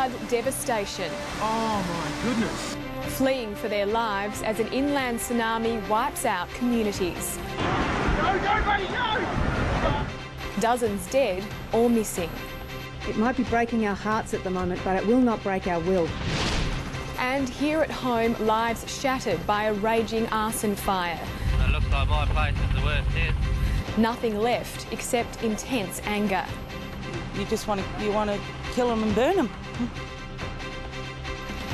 flood devastation. Oh my goodness. Fleeing for their lives as an inland tsunami wipes out communities. Go, go, buddy, go! Dozens dead or missing. It might be breaking our hearts at the moment, but it will not break our will. And here at home, lives shattered by a raging arson fire. It looks like my place is the worst hit. Nothing left except intense anger. You just want to kill them and burn them.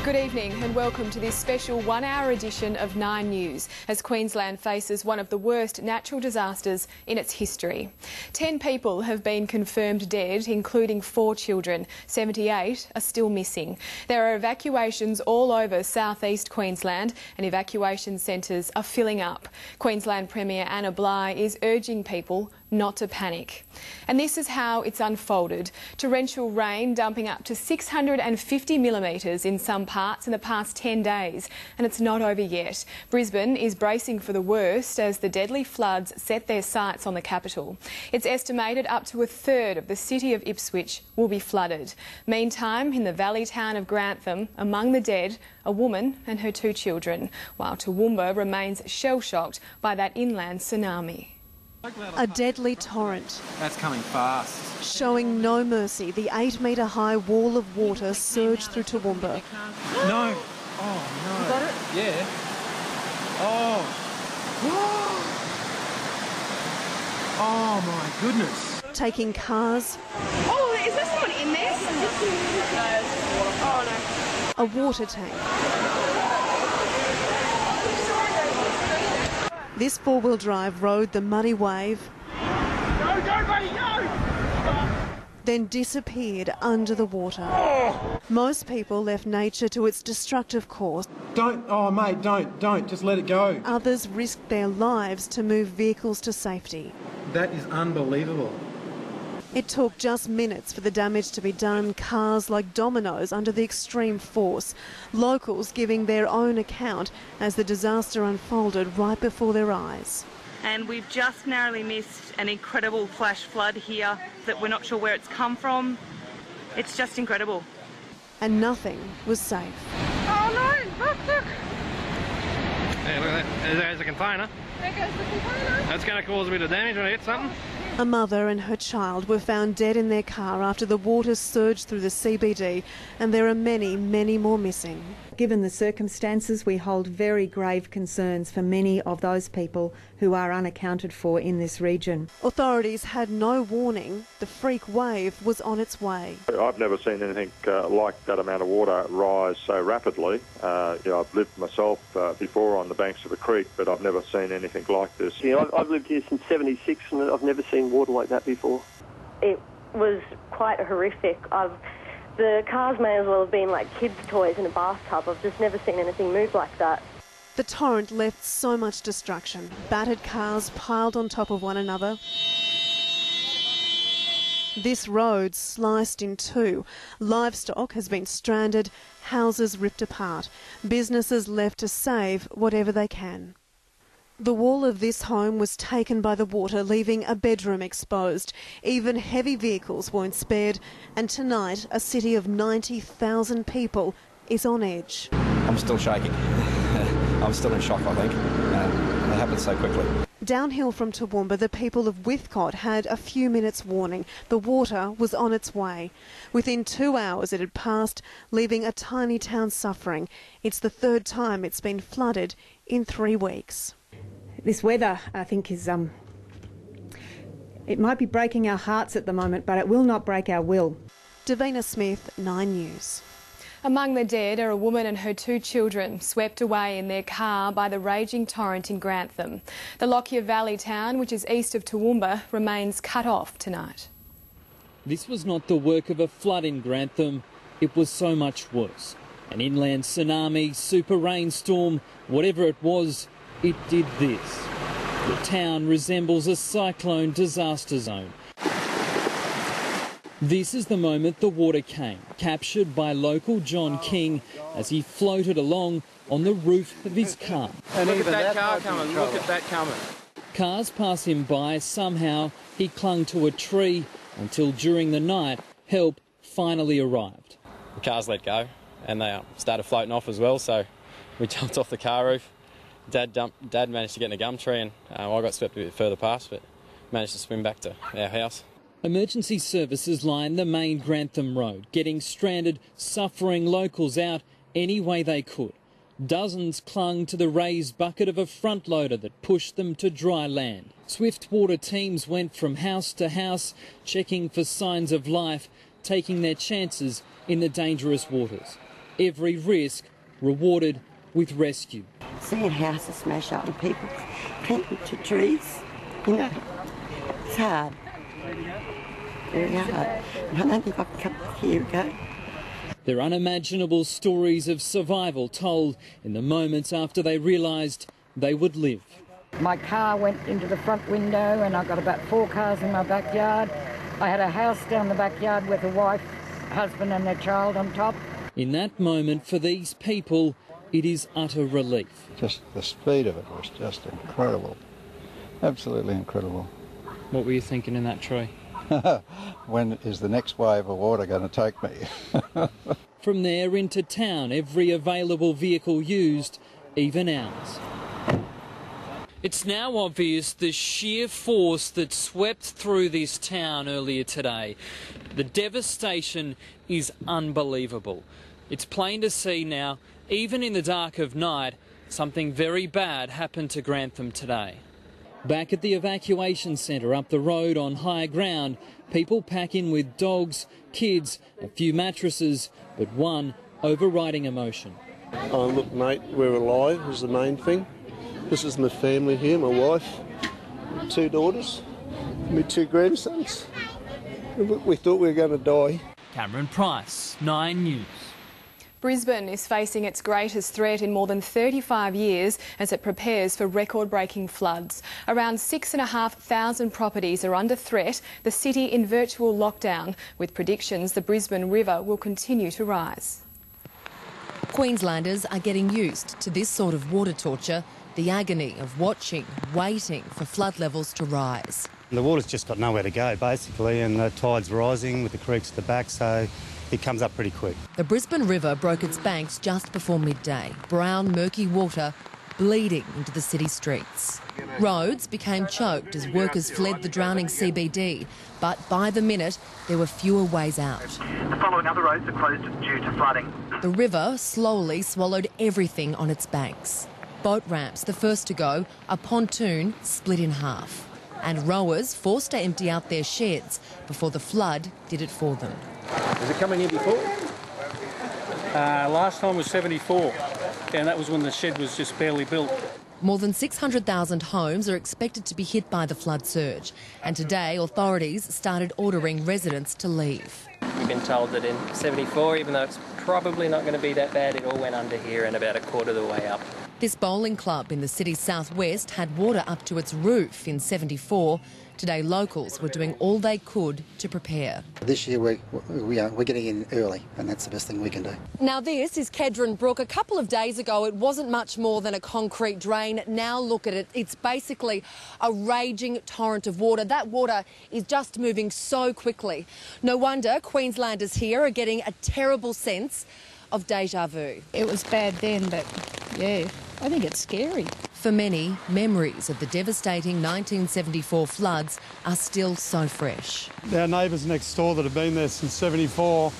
Good evening and welcome to this special one-hour edition of 9 News as Queensland faces one of the worst natural disasters in its history. 10 people have been confirmed dead, including 4 children. 78 are still missing. There are evacuations all over southeast Queensland and evacuation centres are filling up. Queensland Premier Anna Bligh is urging people not to panic. And this is how it's unfolded. Torrential rain dumping up to 650 millimetres in some parts in the past 10 days. And it's not over yet. Brisbane is bracing for the worst as the deadly floods set their sights on the capital. It's estimated up to a third of the city of Ipswich will be flooded. Meantime, in the valley town of Grantham, among the dead, a woman and her 2 children, while Toowoomba remains shell-shocked by that inland tsunami. A deadly torrent. That's coming fast. Showing no mercy, the 8-metre-high wall of water surged through Toowoomba. No. Oh, no. You got it? Yeah. Oh. Oh, my goodness. Taking cars. Oh, is there someone in there? Oh, no. A water tank. This 4-wheel drive rode the muddy wave, Go, go, buddy, go! then disappeared under the water. Oh. Most people left nature to its destructive course. Don't, oh mate, don't, just let it go. Others risked their lives to move vehicles to safety. That is unbelievable. It took just minutes for the damage to be done, cars like dominoes under the extreme force. Locals giving their own account as the disaster unfolded right before their eyes. And we've just narrowly missed an incredible flash flood here that we're not sure where it's come from. It's just incredible. And nothing was safe. Oh, no. Look. Yeah, look at that. There's a container. There goes the container. That's going to cause a bit of damage when it hits something. A mother and her child were found dead in their car after the water surged through the CBD, and there are many, many more missing. Given the circumstances, we hold very grave concerns for many of those people who are unaccounted for in this region. Authorities had no warning. The freak wave was on its way. I've never seen anything like that amount of water rise so rapidly. I've lived myself before on the banks of a creek, but I've never seen anything like this. Yeah, I've lived here since '76 and I've never seen water like that before. It was quite horrific. The cars may as well have been like kids' toys in a bathtub. I've just never seen anything move like that. The torrent left so much destruction. Battered cars piled on top of one another. This road sliced in 2. Livestock has been stranded, houses ripped apart, businesses left to save whatever they can. The wall of this home was taken by the water, leaving a bedroom exposed. Even heavy vehicles weren't spared, and tonight a city of 90,000 people is on edge. I'm still shaking. I'm still in shock, I think. It happened so quickly. Downhill from Toowoomba, the people of Whithcott had a few minutes warning. The water was on its way. Within 2 hours it had passed, leaving a tiny town suffering. It's the 3rd time it's been flooded in 3 weeks. This weather, I think, is it might be breaking our hearts at the moment, but it will not break our will. Davina Smith, 9 News. Among the dead are a woman and her 2 children, swept away in their car by the raging torrent in Grantham. The Lockyer Valley town, which is east of Toowoomba, remains cut off tonight. This was not the work of a flood in Grantham. It was so much worse. An inland tsunami, super rainstorm, whatever it was, it did this. The town resembles a cyclone disaster zone. This is the moment the water came, captured by local John King as he floated along on the roof of his car. And look at that car coming, look at that coming. Cars pass him by. Somehow he clung to a tree until during the night help finally arrived. the cars let go and they started floating off as well, so we jumped off the car roof. Dad managed to get in a gum tree and I got swept a bit further past, but managed to swim back to our house. Emergency services line the main Grantham Road, getting stranded, suffering locals out any way they could. Dozens clung to the raised bucket of a front loader that pushed them to dry land. Swift water teams went from house to house, checking for signs of life, taking their chances in the dangerous waters. Every risk rewarded with rescue. Seeing houses smash up and people clinging to trees, you know, it's hard. Very hard. I don't think I can come back here again. They're unimaginable stories of survival told in the moments after they realised they would live. My car went into the front window and I got about 4 cars in my backyard. I had a house down the backyard with a wife, husband and a child on top. In that moment, for these people, it is utter relief. Just the speed of it was just incredible. Absolutely incredible. What were you thinking in that tree? When is the next wave of water going to take me? From there into town, every available vehicle used, even ours. It's now obvious the sheer force that swept through this town earlier today. The devastation is unbelievable. It's plain to see now, even in the dark of night, something very bad happened to Grantham today. Back at the evacuation centre up the road on high ground, people pack in with dogs, kids, a few mattresses, but one overriding emotion. Oh, look, mate, we're alive is the main thing. This is my family here, my wife, 2 daughters, my 2 grandsons. We thought we were going to die. Cameron Price, 9 News. Brisbane is facing its greatest threat in more than 35 years as it prepares for record-breaking floods. Around 6,500 properties are under threat, the city in virtual lockdown, with predictions the Brisbane River will continue to rise. Queenslanders are getting used to this sort of water torture, the agony of watching, waiting for flood levels to rise. The water's just got nowhere to go, basically, and the tide's rising with the creeks at the back, so it comes up pretty quick. The Brisbane River broke its banks just before midday. Brown, murky water bleeding into the city streets. Roads became choked as workers fled the drowning CBD, but by the minute there were fewer ways out. The following other roads are closed due to flooding. The river slowly swallowed everything on its banks. Boat ramps the first to go, a pontoon split in half, and rowers forced to empty out their sheds before the flood did it for them. Has it come in here before? Last time was 74, and that was when the shed was just barely built. More than 600,000 homes are expected to be hit by the flood surge, and today authorities started ordering residents to leave. We've been told that in 74, even though it's probably not going to be that bad, it all went under here and about a quarter of the way up. This bowling club in the city's southwest had water up to its roof in 74. Today, locals were doing all they could to prepare. This year we're getting in early, and that's the best thing we can do. Now this is Kedron Brook. A couple of days ago it wasn't much more than a concrete drain. Now look at it. It's basically a raging torrent of water. That water is just moving so quickly. No wonder Queenslanders here are getting a terrible sense of deja vu. It was bad then, but yeah, I think it's scary. For many, memories of the devastating 1974 floods are still so fresh. Our neighbours next door that have been there since 74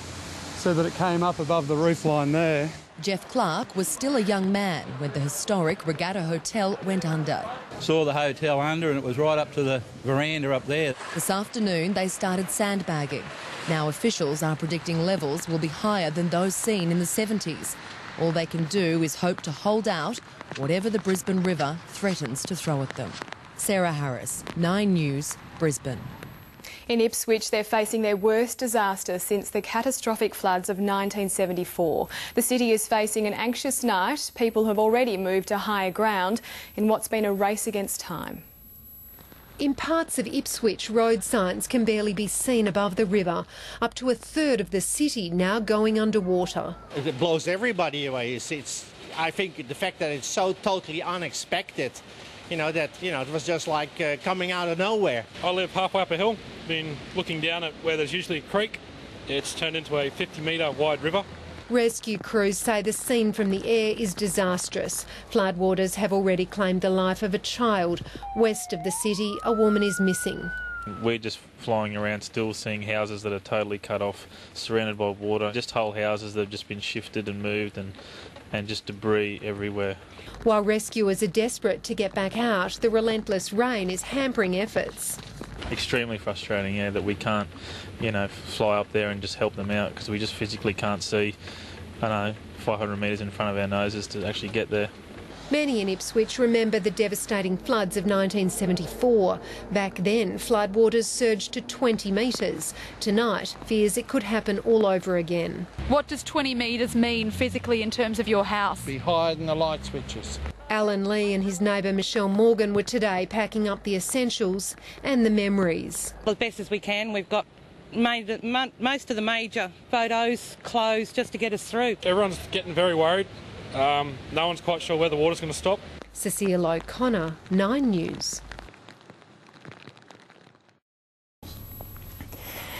said that it came up above the roof line there. Jeff Clark was still a young man when the historic Regatta Hotel went under. Saw the hotel under and it was right up to the veranda up there. This afternoon they started sandbagging. Now officials are predicting levels will be higher than those seen in the 70s. All they can do is hope to hold out whatever the Brisbane River threatens to throw at them. Sarah Harris, 9 News, Brisbane. In Ipswich, they're facing their worst disaster since the catastrophic floods of 1974. The city is facing an anxious night. People have already moved to higher ground in what's been a race against time. In parts of Ipswich, road signs can barely be seen above the river. Up to a third of the city now going underwater. It blows everybody away. I think the fact that it's so totally unexpected, it was just like coming out of nowhere. I live halfway up a hill, been looking down at where there's usually a creek, It's turned into a 50-metre wide river. Rescue crews say the scene from the air is disastrous. Floodwaters have already claimed the life of a child. West of the city, a woman is missing. We're just flying around still seeing houses that are totally cut off, surrounded by water. Just whole houses that have just been shifted and moved and just debris everywhere. While rescuers are desperate to get back out, the relentless rain is hampering efforts. Extremely frustrating, yeah, that we can't, fly up there and just help them out because we just physically can't see, 500 metres in front of our noses to actually get there. Many in Ipswich remember the devastating floods of 1974. Back then, floodwaters surged to 20 metres. Tonight, fears it could happen all over again. What does 20 metres mean physically in terms of your house? Be higher than the light switches. Alan Lee and his neighbour Michelle Morgan were today packing up the essentials and the memories. As best as we can, we've got most of the major photos, clothes, just to get us through. Everyone's getting very worried. No one's quite sure where the water's going to stop. Cecile O'Connor, 9 News.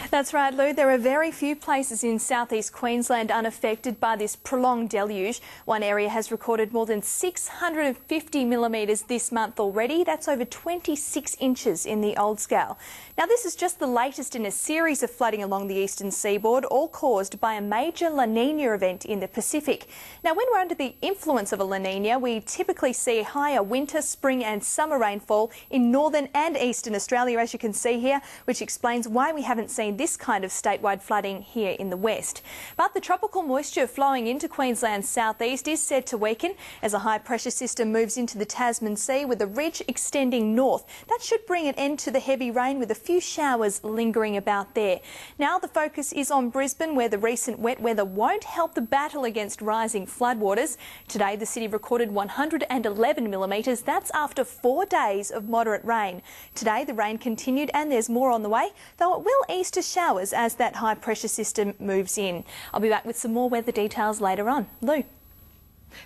That's right, Lou. There are very few places in southeast Queensland unaffected by this prolonged deluge. One area has recorded more than 650 millimetres this month already. That's over 26 inches in the old scale. Now, this is just the latest in a series of flooding along the eastern seaboard, all caused by a major La Nina event in the Pacific. Now, when we're under the influence of a La Nina, we typically see higher winter, spring and summer rainfall in northern and eastern Australia, as you can see here, which explains why we haven't seen this kind of statewide flooding here in the west. But the tropical moisture flowing into Queensland's southeast is said to weaken as a high pressure system moves into the Tasman Sea with a ridge extending north. That should bring an end to the heavy rain with a few showers lingering about there. Now the focus is on Brisbane, where the recent wet weather won't help the battle against rising floodwaters. Today the city recorded 111 millimetres. That's after 4 days of moderate rain. Today the rain continued and there's more on the way, though it will ease to showers as that high pressure system moves in. I'll be back with some more weather details later on. Lou.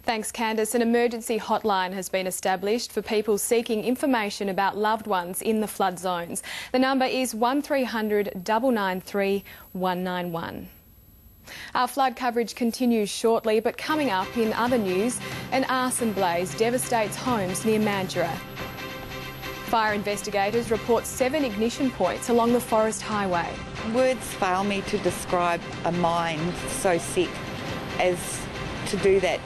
Thanks, Candice. An emergency hotline has been established for people seeking information about loved ones in the flood zones. The number is 1300 993 191. Our flood coverage continues shortly, but coming up in other news, an arson blaze devastates homes near Mandurah. Fire investigators report 7 ignition points along the Forest Highway. Words fail me to describe a mind so sick as to do that.